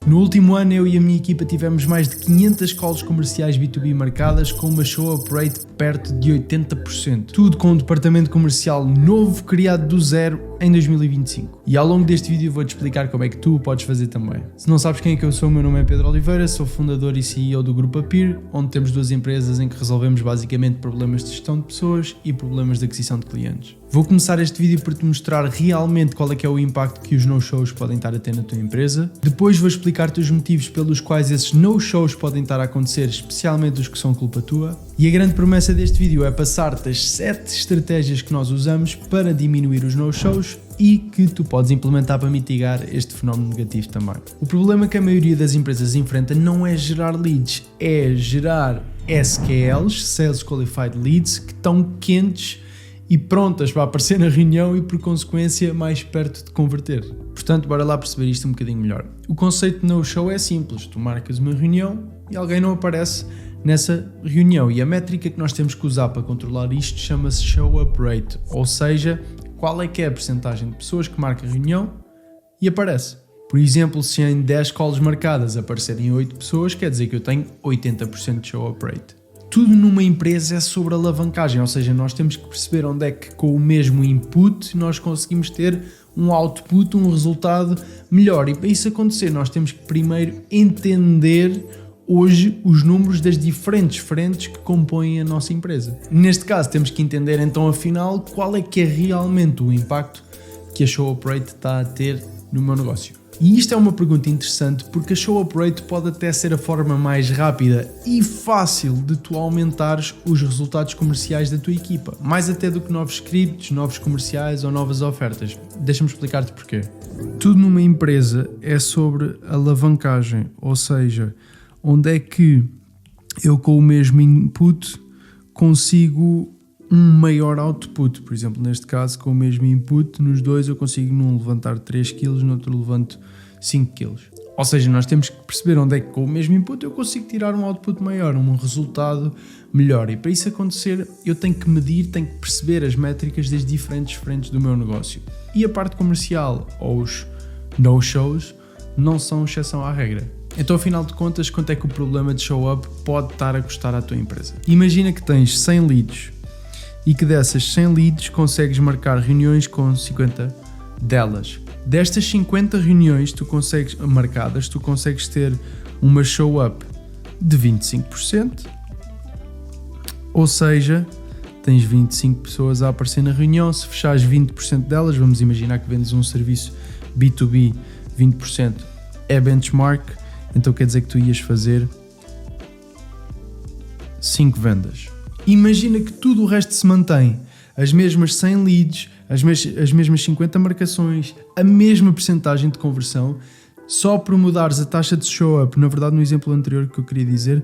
No último ano, eu e a minha equipa tivemos mais de 500 calls comerciais B2B marcadas com uma show-up rate perto de 80%. Tudo com um departamento comercial novo, criado do zero em 2025. E ao longo deste vídeo vou-te explicar como é que tu o podes fazer também. Se não sabes quem é que eu sou, o meu nome é Pedro Oliveira, sou fundador e CEO do Grupo Appear, onde temos duas empresas em que resolvemos basicamente problemas de gestão de pessoas e problemas de aquisição de clientes. Vou começar este vídeo por te mostrar realmente qual é que é o impacto que os no-shows podem estar a ter na tua empresa. Depois vou explicar-te os motivos pelos quais esses no-shows podem estar a acontecer, especialmente os que são culpa tua. E a grande promessa deste vídeo é passar-te as 7 estratégias que nós usamos para diminuir os no-shows e que tu podes implementar para mitigar este fenómeno negativo também. O problema que a maioria das empresas enfrenta não é gerar leads, é gerar SQLs, Sales Qualified Leads, que estão quentes e prontas para aparecer na reunião e, por consequência, mais perto de converter. Portanto, bora lá perceber isto um bocadinho melhor. O conceito de no-show é simples. Tu marcas uma reunião e alguém não aparece nessa reunião. E a métrica que nós temos que usar para controlar isto chama-se show-up rate. Ou seja, qual é que é a percentagem de pessoas que marca a reunião e aparece. Por exemplo, se em 10 calls marcadas aparecerem 8 pessoas, quer dizer que eu tenho 80% de show-up rate. Tudo numa empresa é sobre alavancagem, ou seja, nós temos que perceber onde é que com o mesmo input nós conseguimos ter um output, um resultado melhor. E para isso acontecer nós temos que primeiro entender hoje os números das diferentes frentes que compõem a nossa empresa. Neste caso temos que entender então afinal qual é que é realmente o impacto que a show-up rate está a ter no meu negócio. E isto é uma pergunta interessante porque a show-up rate pode até ser a forma mais rápida e fácil de tu aumentares os resultados comerciais da tua equipa, mais até do que novos scripts, novos comerciais ou novas ofertas. Deixa-me explicar-te porquê. Tudo numa empresa é sobre alavancagem, ou seja, onde é que eu com o mesmo input consigo um maior output. Por exemplo, neste caso, com o mesmo input, nos dois eu consigo num levantar 3 kg, no outro levanto 5 kg. Ou seja, nós temos que perceber onde é que com o mesmo input eu consigo tirar um output maior, um resultado melhor. E para isso acontecer, eu tenho que medir, tenho que perceber as métricas das diferentes frentes do meu negócio. E a parte comercial ou os no-shows não são exceção à regra. Então, afinal de contas, quanto é que o problema de show-up pode estar a custar à tua empresa? Imagina que tens 100 leads e que dessas 100 leads consegues marcar reuniões com 50 delas. Destas 50 reuniões marcadas, tu consegues ter uma show-up de 25%, ou seja, tens 25 pessoas a aparecer na reunião. Se fechares 20% delas, vamos imaginar que vendes um serviço B2B, 20% é benchmark, então quer dizer que tu ias fazer 5 vendas. Imagina que tudo o resto se mantém, as mesmas 100 leads, as mesmas 50 marcações, a mesma percentagem de conversão, só por mudares a taxa de show-up. Na verdade, no exemplo anterior que eu queria dizer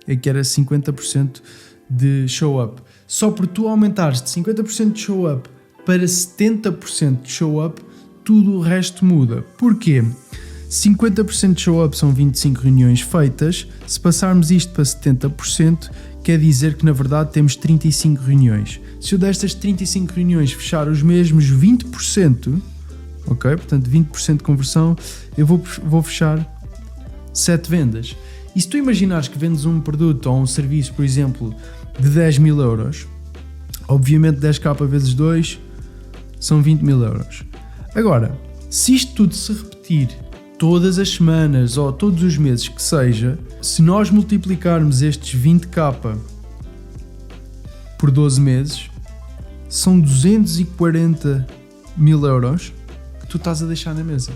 é que era 50% de show-up. Só por tu aumentares de 50% de show-up para 70% de show-up, tudo o resto muda. Porquê? 50% de show-up são 25 reuniões feitas. Se passarmos isto para 70%, quer dizer que na verdade temos 35 reuniões. Se eu destas 35 reuniões fechar os mesmos 20%, ok? Portanto 20% de conversão, eu vou fechar 7 vendas. E se tu imaginares que vendes um produto ou um serviço, por exemplo, de 10 mil euros, obviamente 10k vezes 2 são 20 mil euros. Agora, se isto tudo se repetir todas as semanas ou todos os meses que seja, se nós multiplicarmos estes 20k por 12 meses, são 240 mil euros que tu estás a deixar na mesa.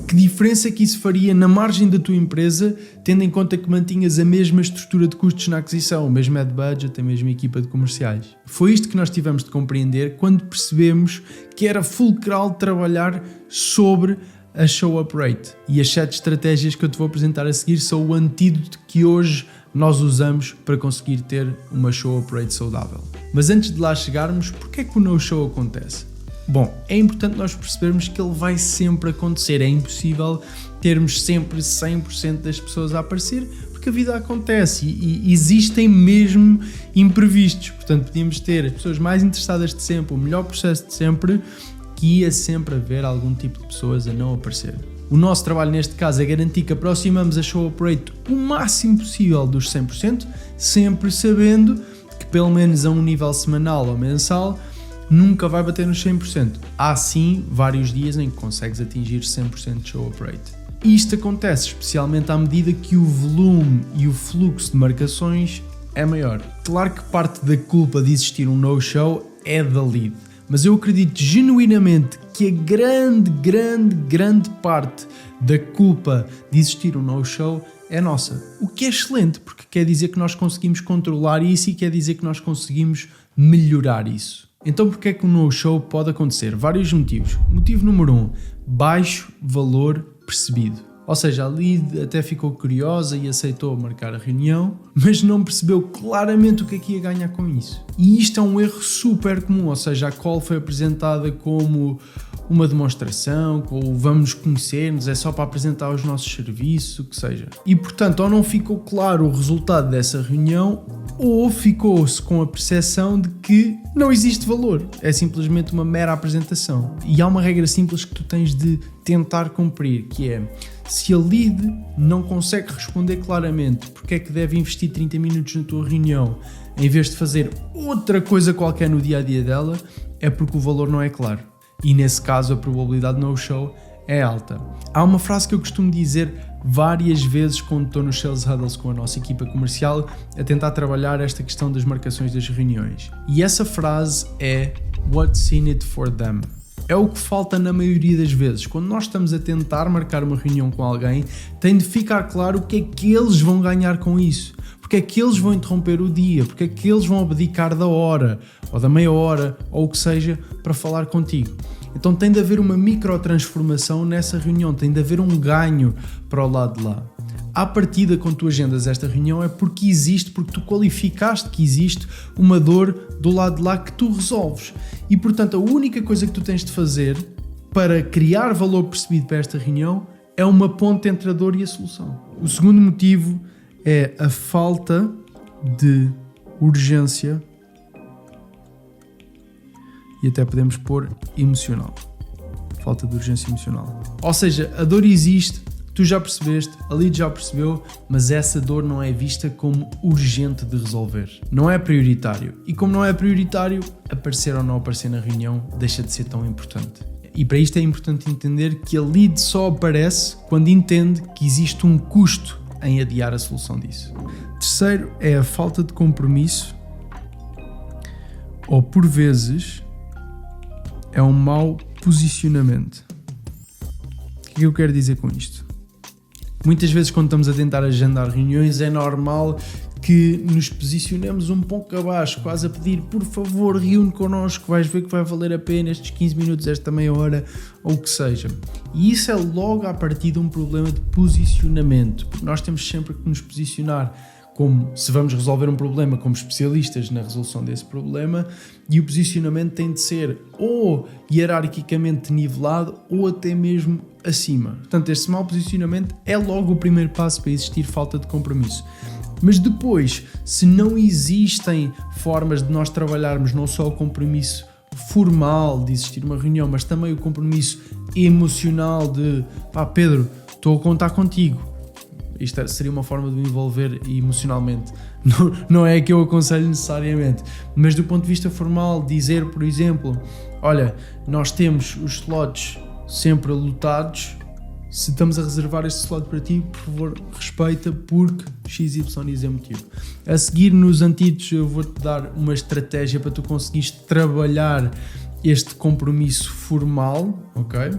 Que diferença que isso faria na margem da tua empresa, tendo em conta que mantinhas a mesma estrutura de custos na aquisição, o mesmo ad budget, a mesma equipa de comerciais? Foi isto que nós tivemos de compreender quando percebemos que era fulcral trabalhar sobre a show-up rate. E as 7 estratégias que eu te vou apresentar a seguir são o antídoto que hoje nós usamos para conseguir ter uma show-up rate saudável. Mas antes de lá chegarmos, porquê é que o no-show acontece? Bom, é importante nós percebermos que ele vai sempre acontecer. É impossível termos sempre 100% das pessoas a aparecer, porque a vida acontece e existem mesmo imprevistos. Portanto, podíamos ter as pessoas mais interessadas de sempre, o melhor processo de sempre, que ia sempre haver algum tipo de pessoas a não aparecer. O nosso trabalho neste caso é garantir que aproximamos a show up rate o máximo possível dos 100%, sempre sabendo que pelo menos a um nível semanal ou mensal nunca vai bater nos 100%. Há sim vários dias em que consegues atingir 100% de show up rate. Isto acontece especialmente à medida que o volume e o fluxo de marcações é maior. Claro que parte da culpa de existir um no-show é da lead, mas eu acredito genuinamente que a grande parte da culpa de existir um no-show é nossa. O que é excelente, porque quer dizer que nós conseguimos controlar isso e quer dizer que nós conseguimos melhorar isso. Então, porque é que um no-show pode acontecer? Vários motivos. Motivo número 1, baixo valor percebido. Ou seja, a lead até ficou curiosa e aceitou marcar a reunião, mas não percebeu claramente o que é que ia ganhar com isso. E isto é um erro super comum, ou seja, a call foi apresentada como uma demonstração, ou vamos conhecer-nos, é só para apresentar os nossos serviços, o que seja. E portanto, ou não ficou claro o resultado dessa reunião, ou ficou-se com a percepção de que não existe valor, é simplesmente uma mera apresentação. E há uma regra simples que tu tens de tentar cumprir, que é: se a lead não consegue responder claramente porque é que deve investir 30 minutos na tua reunião em vez de fazer outra coisa qualquer no dia-a-dia dela, é porque o valor não é claro. E nesse caso a probabilidade de no-show é alta. Há uma frase que eu costumo dizer várias vezes quando estou nos Sales Huddles com a nossa equipa comercial a tentar trabalhar esta questão das marcações das reuniões. E essa frase é "What's in it for them?". É o que falta na maioria das vezes. Quando nós estamos a tentar marcar uma reunião com alguém, tem de ficar claro o que é que eles vão ganhar com isso. Porque é que eles vão interromper o dia, porque é que eles vão abdicar da hora, ou da meia hora, ou o que seja, para falar contigo. Então tem de haver uma microtransformação nessa reunião, tem de haver um ganho para o lado de lá. À partida, quando tu agendas esta reunião, é porque tu qualificaste que existe uma dor do lado de lá que tu resolves. E portanto, a única coisa que tu tens de fazer para criar valor percebido para esta reunião é uma ponte entre a dor e a solução. O segundo motivo é a falta de urgência, e até podemos pôr emocional. Falta de urgência emocional. Ou seja, a dor existe, tu já percebeste, a lead já percebeu, mas essa dor não é vista como urgente de resolver. Não é prioritário. E como não é prioritário, aparecer ou não aparecer na reunião deixa de ser tão importante. E para isto é importante entender que a lead só aparece quando entende que existe um custo em adiar a solução disso. Terceiro é a falta de compromisso, ou por vezes é um mau posicionamento. O que eu quero dizer com isto? Muitas vezes quando estamos a tentar agendar reuniões é normal que nos posicionemos um pouco abaixo, quase a pedir: por favor, reúne connosco, vais ver que vai valer a pena estes 15 minutos, esta meia hora, ou o que seja. E isso é logo a partir de um problema de posicionamento, porque nós temos sempre que nos posicionar como, se vamos resolver um problema, como especialistas na resolução desse problema, e o posicionamento tem de ser ou hierarquicamente nivelado ou até mesmo acima. Portanto, este mau posicionamento é logo o primeiro passo para existir falta de compromisso. Mas depois, se não existem formas de nós trabalharmos não só o compromisso formal de existir uma reunião, mas também o compromisso emocional de Pedro, estou a contar contigo. Isto seria uma forma de me envolver emocionalmente. Não é que eu aconselho necessariamente, mas do ponto de vista formal, dizer, por exemplo, olha, nós temos os slots sempre lotados, se estamos a reservar este slot para ti, por favor, respeita, porque XYZ é motivo. A seguir, nos antídotos, eu vou-te dar uma estratégia para tu conseguires trabalhar este compromisso formal, ok?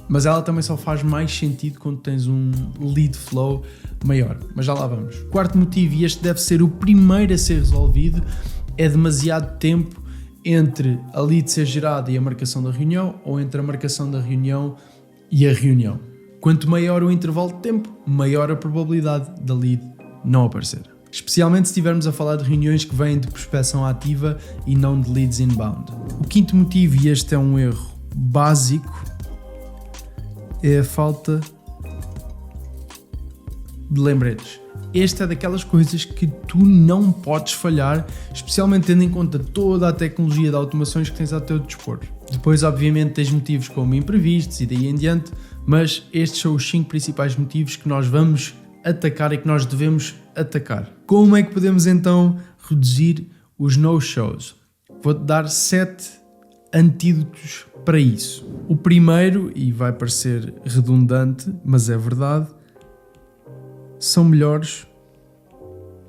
Mas ela também só faz mais sentido quando tens um lead flow maior. Mas já lá vamos. Quarto motivo, e este deve ser o primeiro a ser resolvido, é demasiado tempo entre a lead ser gerada e a marcação da reunião, ou entre a marcação da reunião e a reunião. Quanto maior o intervalo de tempo, maior a probabilidade da lead não aparecer. Especialmente se estivermos a falar de reuniões que vêm de prospecção ativa e não de leads inbound. O quinto motivo, e este é um erro básico, é a falta de lembretes. Esta é daquelas coisas que tu não podes falhar, especialmente tendo em conta toda a tecnologia de automações que tens ao teu dispor. Depois, obviamente, tens motivos como imprevistos e daí em diante, mas estes são os 5 principais motivos que nós vamos atacar e que nós devemos atacar. Como é que podemos então reduzir os no-shows? Vou-te dar 7 antídotos para isso. O primeiro, e vai parecer redundante, mas é verdade, são melhores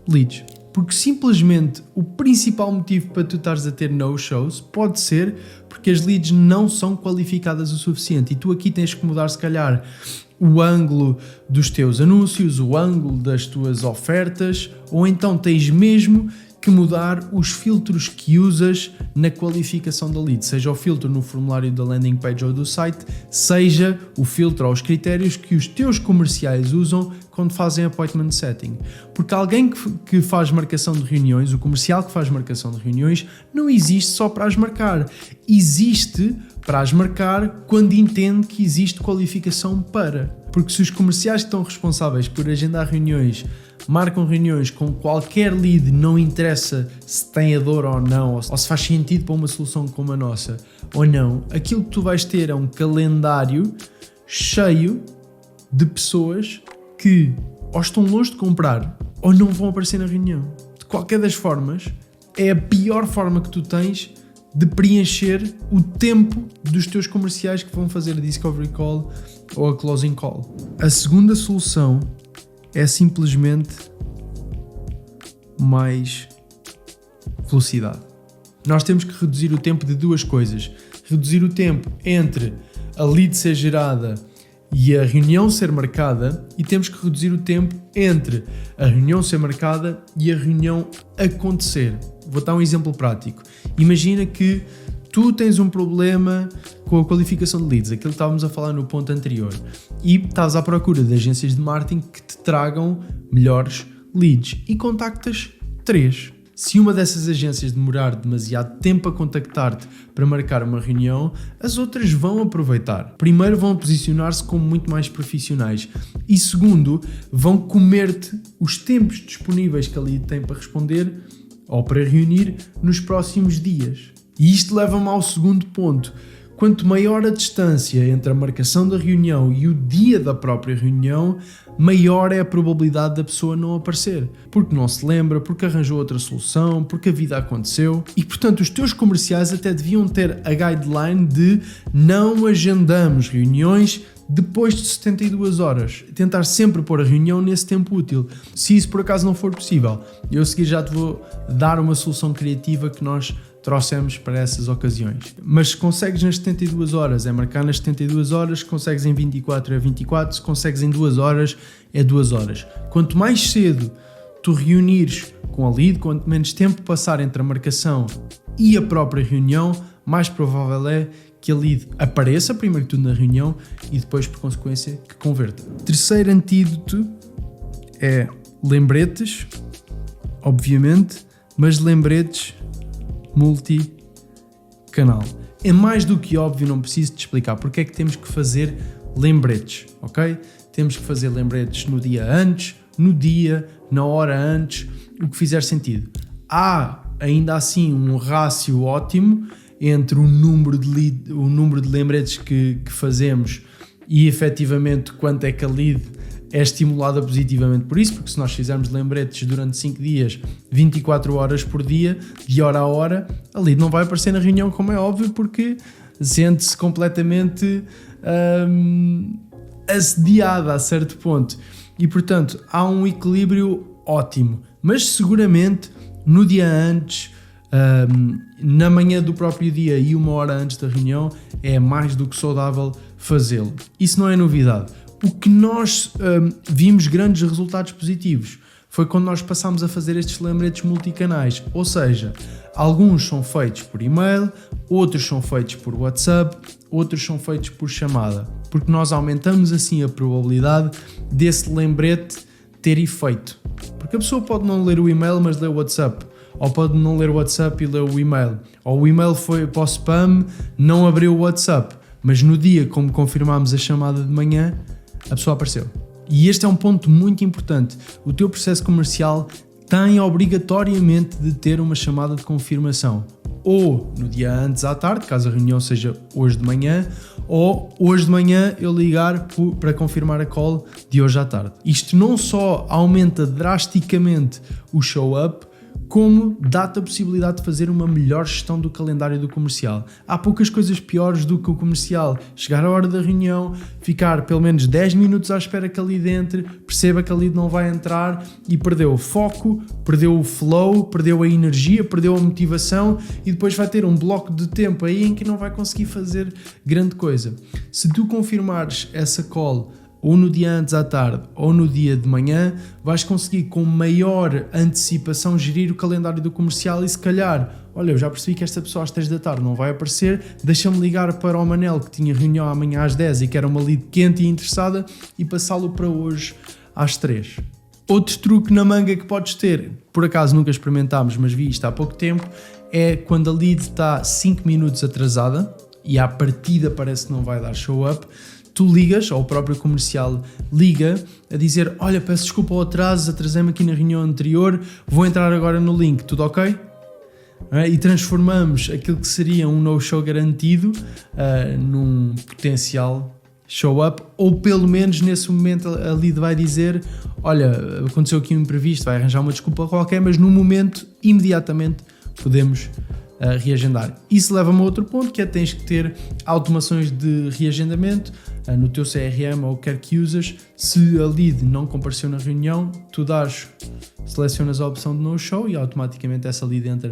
leads. Porque simplesmente o principal motivo para tu estares a ter no-shows pode ser porque as leads não são qualificadas o suficiente e tu aqui tens que mudar se calhar o ângulo dos teus anúncios, o ângulo das tuas ofertas, ou então tens mesmo que mudar os filtros que usas na qualificação da lead, seja o filtro no formulário da landing page ou do site, seja o filtro ou os critérios que os teus comerciais usam quando fazem appointment setting. Porque alguém que faz marcação de reuniões, o comercial que faz marcação de reuniões, não existe só para as marcar. Existe para as marcar quando entende que existe qualificação para. Porque se os comerciais que estão responsáveis por agendar reuniões marcam reuniões com qualquer lead, não interessa se tem a dor ou não, ou se faz sentido para uma solução como a nossa ou não, aquilo que tu vais ter é um calendário cheio de pessoas que ou estão longe de comprar ou não vão aparecer na reunião. De qualquer das formas, é a pior forma que tu tens de preencher o tempo dos teus comerciais que vão fazer a Discovery Call ou a Closing Call. A segunda solução é simplesmente mais velocidade. Nós temos que reduzir o tempo de duas coisas. Reduzir o tempo entre a lead ser gerada e a reunião ser marcada, e temos que reduzir o tempo entre a reunião ser marcada e a reunião acontecer. Vou dar um exemplo prático. Imagina que tu tens um problema com a qualificação de leads, aquilo que estávamos a falar no ponto anterior, e estás à procura de agências de marketing que te tragam melhores leads e contactas 3. Se uma dessas agências demorar demasiado tempo a contactar-te para marcar uma reunião, as outras vão aproveitar. Primeiro, vão posicionar-se como muito mais profissionais e segundo, vão comer-te os tempos disponíveis que a lead tem para responder ou para reunir nos próximos dias. E isto leva-me ao segundo ponto. Quanto maior a distância entre a marcação da reunião e o dia da própria reunião, maior é a probabilidade da pessoa não aparecer. Porque não se lembra, porque arranjou outra solução, porque a vida aconteceu. E portanto os teus comerciais até deviam ter a guideline de não agendamos reuniões depois de 72 horas. Tentar sempre pôr a reunião nesse tempo útil. Se isso por acaso não for possível, eu a seguir já te vou dar uma solução criativa que nós trouxemos para essas ocasiões. Mas se consegues nas 72 horas, é marcar nas 72 horas, se consegues em 24 é 24, se consegues em 2 horas é 2 horas. Quanto mais cedo tu reunires com a lead, quanto menos tempo passar entre a marcação e a própria reunião, mais provável é que a lead apareça primeiro que tudo na reunião e depois por consequência que converta. Terceiro antídoto é lembretes, obviamente, mas lembretes multi-canal. É mais do que óbvio, não preciso te explicar porque é que temos que fazer lembretes, ok? Temos que fazer lembretes no dia antes, no dia, na hora antes, o que fizer sentido. Há ainda assim um rácio ótimo entre o número de lembretes que fazemos e efetivamente quanto é que a lead é estimulada positivamente por isso, porque se nós fizermos lembretes durante 5 dias, 24 horas por dia, de hora a hora, a lead não vai aparecer na reunião, como é óbvio, porque sente-se completamente assediada a certo ponto. E, portanto, há um equilíbrio ótimo, mas seguramente no dia antes, na manhã do próprio dia e 1 hora antes da reunião, é mais do que saudável fazê-lo. Isso não é novidade. O que nós vimos grandes resultados positivos foi quando nós passámos a fazer estes lembretes multicanais, ou seja, alguns são feitos por e-mail, outros são feitos por WhatsApp, outros são feitos por chamada, porque nós aumentamos assim a probabilidade desse lembrete ter efeito. Porque a pessoa pode não ler o e-mail, mas lê o WhatsApp, ou pode não ler o WhatsApp e ler o e-mail, ou o e-mail foi para o spam, não abriu o WhatsApp, mas no dia, como confirmámos a chamada de manhã, a pessoa apareceu. E este é um ponto muito importante. O teu processo comercial tem obrigatoriamente de ter uma chamada de confirmação. ou no dia antes à tarde, caso a reunião seja hoje de manhã, ou hoje de manhã eu ligar para confirmar a call de hoje à tarde. Isto não só aumenta drasticamente o show-up, como dá-te a possibilidade de fazer uma melhor gestão do calendário do comercial. Há poucas coisas piores do que o comercial chegar à hora da reunião, ficar pelo menos 10 minutos à espera que a lead entre, perceba que a lead não vai entrar e perdeu o foco, perdeu o flow, perdeu a energia, perdeu a motivação e depois vai ter um bloco de tempo aí em que não vai conseguir fazer grande coisa. Se tu confirmares essa call ou no dia antes à tarde, ou no dia de manhã, vais conseguir com maior antecipação gerir o calendário do comercial e se calhar, olha, eu já percebi que esta pessoa às 3 da tarde não vai aparecer, deixa-me ligar para o Manel que tinha reunião amanhã às 10 e que era uma lead quente e interessada e passá-lo para hoje às 3. Outro truque na manga que podes ter, por acaso nunca experimentámos, mas vi isto há pouco tempo, é quando a lead está 5 minutos atrasada e à partida parece que não vai dar show up, tu ligas, ou o próprio comercial liga, a dizer, olha, peço desculpa ao atraso, atrasei-me aqui na reunião anterior, vou entrar agora no link, tudo ok? E transformamos aquilo que seria um no-show garantido num potencial show-up, ou pelo menos nesse momento a lead vai dizer, olha, aconteceu aqui um imprevisto, vai arranjar uma desculpa qualquer, mas no momento, imediatamente, podemos reagendar. Isso leva-me a outro ponto, que é tens que ter automações de reagendamento no teu CRM ou quer que usas. Se a lead não compareceu na reunião, tu selecionas a opção de no-show e automaticamente essa lead entra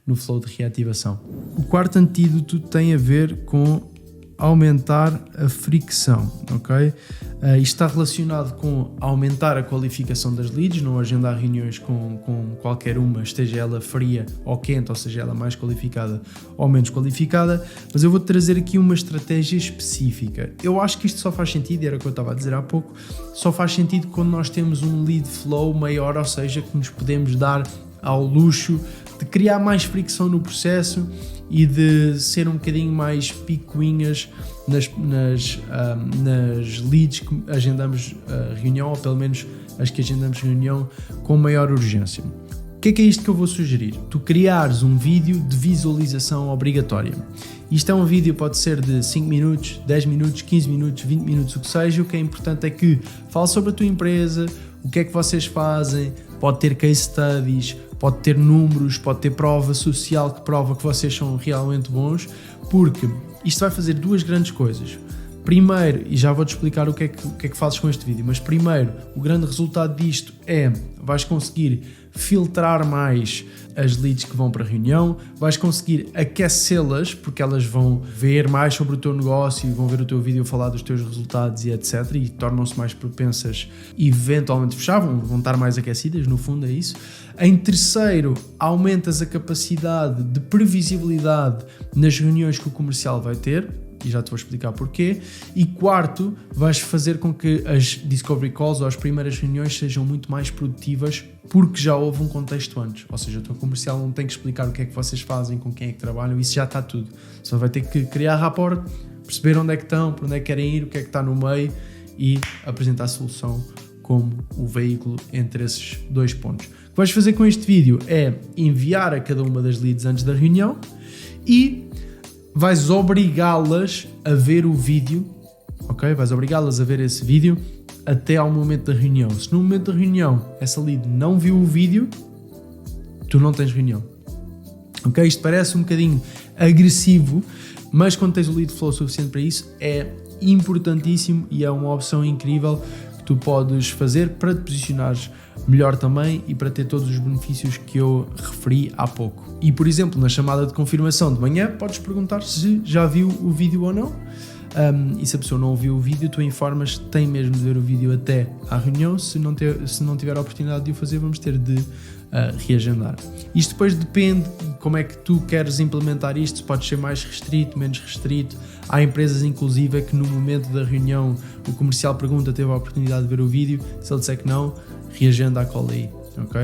no flow de reativação. O quarto antídoto tem a ver com aumentar a fricção, ok? Isto está relacionado com aumentar a qualificação das leads, não agendar reuniões com qualquer uma, esteja ela fria ou quente, ou seja, ela mais qualificada ou menos qualificada, mas eu vou-te trazer aqui uma estratégia específica. Eu acho que isto só faz sentido, era o que eu estava a dizer há pouco, só faz sentido quando nós temos um lead flow maior, ou seja, que nos podemos dar ao luxo de criar mais fricção no processo e de ser um bocadinho mais picuinhas nas leads que agendamos reunião, ou pelo menos as que agendamos reunião com maior urgência. O que é isto que eu vou sugerir? Tu criares um vídeo de visualização obrigatória. Isto é um vídeo, pode ser de 5 minutos, 10 minutos, 15 minutos, 20 minutos, o que seja. O que é importante é que fale sobre a tua empresa, o que é que vocês fazem, pode ter case studies, pode ter números, pode ter prova social que prova que vocês são realmente bons, porque isto vai fazer duas grandes coisas. Primeiro, e já vou-te explicar o que é que fazes com este vídeo, mas primeiro, o grande resultado disto é, vais conseguir filtrar mais as leads que vão para a reunião, vais conseguir aquecê-las, porque elas vão ver mais sobre o teu negócio, vão ver o teu vídeo falar dos teus resultados e etc, e tornam-se mais propensas e eventualmente fechar, vão estar mais aquecidas, no fundo é isso. Em terceiro, aumentas a capacidade de previsibilidade nas reuniões que o comercial vai ter, e já te vou explicar porquê. E quarto, vais fazer com que as Discovery Calls ou as primeiras reuniões sejam muito mais produtivas porque já houve um contexto antes. Ou seja, o teu comercial não tem que explicar o que é que vocês fazem, com quem é que trabalham, isso já está tudo. Só vai ter que criar rapport, perceber onde é que estão, para onde é que querem ir, o que é que está no meio e apresentar a solução como o veículo entre esses dois pontos. O que vais fazer com este vídeo é enviar a cada uma das leads antes da reunião e vais obrigá-las a ver o vídeo, ok? Vais obrigá-las a ver esse vídeo até ao momento da reunião. Se no momento da reunião essa lead não viu o vídeo, tu não tens reunião. Ok? Isto parece um bocadinho agressivo, mas quando tens o lead flow suficiente para isso, é importantíssimo e é uma opção incrível que tu podes fazer para te posicionares melhor também e para ter todos os benefícios que eu referi há pouco. E, por exemplo, na chamada de confirmação de manhã, podes perguntar se já viu o vídeo ou não. E se a pessoa não ouviu o vídeo, tu informas que tem mesmo de ver o vídeo até à reunião. Se não tiver a oportunidade de o fazer, vamos ter de reagendar. Isto depois depende de como é que tu queres implementar isto, se pode ser mais restrito, menos restrito. Há empresas, inclusive, que no momento da reunião o comercial pergunta, teve a oportunidade de ver o vídeo, se ele disser que não, reagenda a call aí, ok?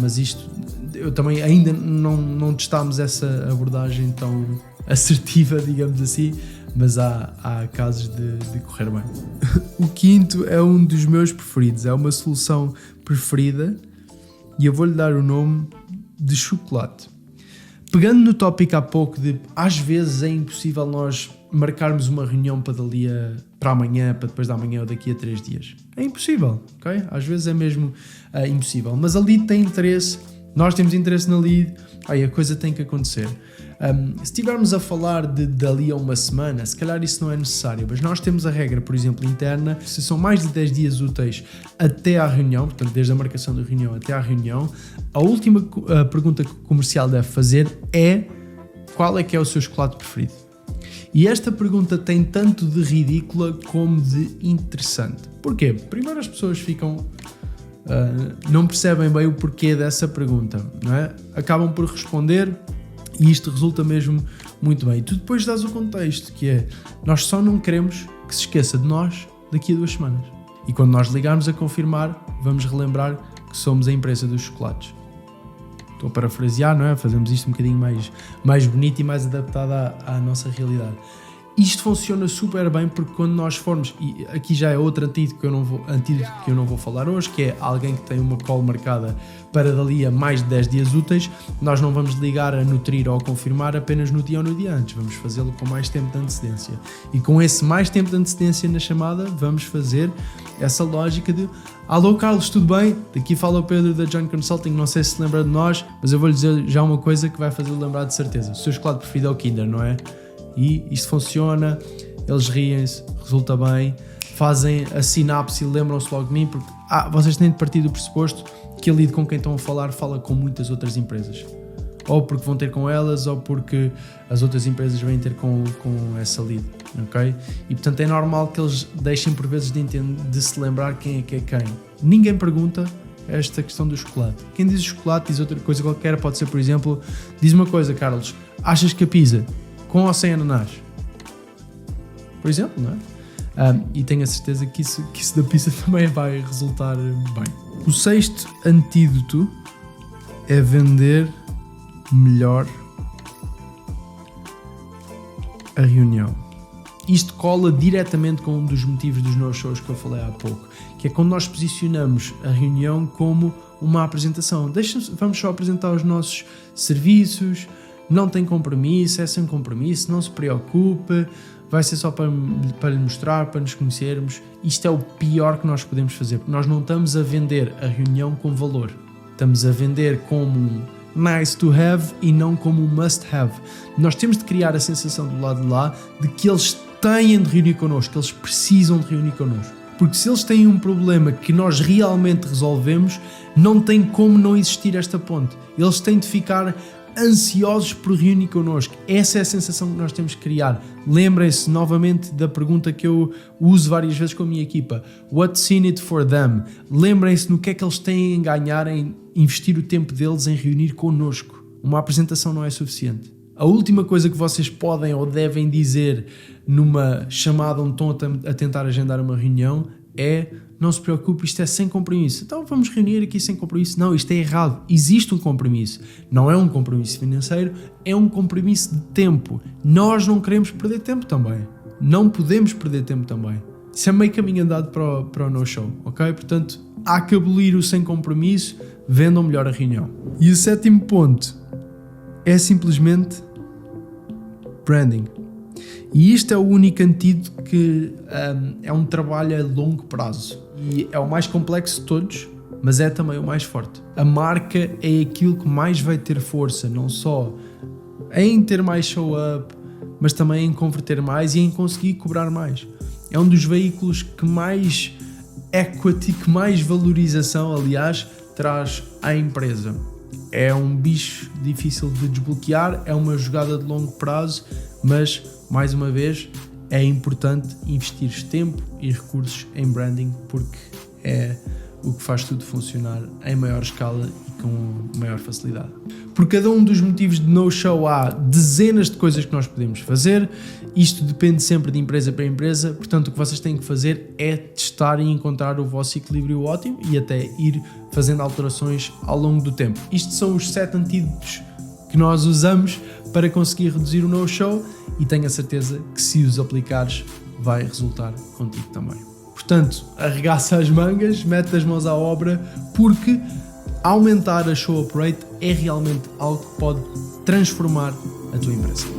Mas isto, eu também ainda não testámos essa abordagem tão assertiva, digamos assim, mas há casos de correr bem. O quinto é um dos meus preferidos, é uma solução preferida e eu vou-lhe dar o nome de chocolate. Pegando no tópico há pouco de às vezes é impossível nós marcarmos uma reunião para para amanhã, para depois da manhã ou daqui a 3 dias. É impossível, ok? Às vezes é mesmo impossível. Mas a lead tem interesse, nós temos interesse na lead, aí a coisa tem que acontecer. Se estivermos a falar de dali a uma semana, se calhar isso não é necessário, mas nós temos a regra, por exemplo, interna, se são mais de 10 dias úteis até à reunião, portanto desde a marcação da reunião até à reunião, a última pergunta que o comercial deve fazer é: qual é que é o seu chocolate preferido? E esta pergunta tem tanto de ridícula como de interessante. Porquê? Primeiro as pessoas ficam... não percebem bem o porquê dessa pergunta, não é? Acabam por responder e isto resulta mesmo muito bem. E tu depois dás o contexto, que é: nós só não queremos que se esqueça de nós daqui a 2 semanas. E quando nós ligarmos a confirmar, vamos relembrar que somos a empresa dos chocolates. Estou a parafrasear, não é? Fazemos isto um bocadinho mais bonito e mais adaptado à nossa realidade. Isto funciona super bem porque quando nós formos, e aqui já é outro antídoto que eu não vou falar hoje, que é alguém que tem uma call marcada para dali a mais de 10 dias úteis, nós não vamos ligar a nutrir ou a confirmar apenas no dia ou no dia antes, vamos fazê-lo com mais tempo de antecedência. E com esse mais tempo de antecedência na chamada, vamos fazer essa lógica de: alô Carlos, tudo bem? Daqui fala o Pedro da John Consulting, não sei se se lembra de nós, mas eu vou-lhe dizer já uma coisa que vai fazer-lhe lembrar de certeza. O seu chocolate preferido é o Kinder, não é? E isto funciona, eles riem-se, resulta bem, fazem a sinapse e lembram-se logo de mim, porque vocês têm de partir do pressuposto que a lead com quem estão a falar fala com muitas outras empresas. Ou porque vão ter com elas, ou porque as outras empresas vêm ter com essa lead, ok? E portanto é normal que eles deixem por vezes de se lembrar quem é quem. Ninguém pergunta esta questão do chocolate. Quem diz chocolate diz outra coisa qualquer, pode ser, por exemplo, diz uma coisa: Carlos, achas que a pizza com ou sem ananás? Por exemplo, não é? E tenho a certeza que isso da pizza também vai resultar bem. O 6º antídoto é vender melhor a reunião. Isto cola diretamente com um dos motivos dos no-shows que eu falei há pouco, que é quando nós posicionamos a reunião como uma apresentação. Vamos só apresentar os nossos serviços, não tem compromisso, é sem compromisso, não se preocupe, vai ser só para lhe mostrar, para nos conhecermos. Isto é o pior que nós podemos fazer, porque nós não estamos a vender a reunião com valor, estamos a vender como um nice to have e não como um must have. Nós temos de criar a sensação do lado de lá de que eles têm de reunir connosco, que eles precisam de reunir connosco. Porque se eles têm um problema que nós realmente resolvemos, não tem como não existir esta ponte. Eles têm de ficar ansiosos por reunir connosco. Essa é a sensação que nós temos que criar. Lembrem-se novamente da pergunta que eu uso várias vezes com a minha equipa: what's in it for them? Lembrem-se no que é que eles têm a ganhar em investir o tempo deles em reunir connosco. Uma apresentação não é suficiente. A última coisa que vocês podem ou devem dizer numa chamada onde estão a tentar agendar uma reunião é: não se preocupe, isto é sem compromisso. Então vamos reunir aqui sem compromisso. Não, isto é errado. Existe um compromisso. Não é um compromisso financeiro, é um compromisso de tempo. Nós não queremos perder tempo também. Não podemos perder tempo também. Isso é meio caminho andado para o no-show, ok? Portanto, há que abolir o sem compromisso, vendam melhor a reunião. E o 7º ponto é simplesmente branding. E isto é o único antídoto que é um trabalho a longo prazo. E é o mais complexo de todos, mas é também o mais forte. A marca é aquilo que mais vai ter força, não só em ter mais show-up, mas também em converter mais e em conseguir cobrar mais. É um dos veículos que mais equity, que mais valorização, aliás, traz à empresa. É um bicho difícil de desbloquear, é uma jogada de longo prazo, mas, mais uma vez, é importante investir tempo e recursos em branding, porque é o que faz tudo funcionar em maior escala e com maior facilidade. Por cada um dos motivos de no-show há dezenas de coisas que nós podemos fazer. Isto depende sempre de empresa para empresa, portanto o que vocês têm que fazer é testar e encontrar o vosso equilíbrio ótimo e até ir fazendo alterações ao longo do tempo. Isto são os 7 antídotos que nós usamos para conseguir reduzir o no-show e tenho a certeza que se os aplicares vai resultar contigo também. Portanto, arregaça as mangas, mete as mãos à obra, porque aumentar a show-up rate é realmente algo que pode transformar a tua empresa.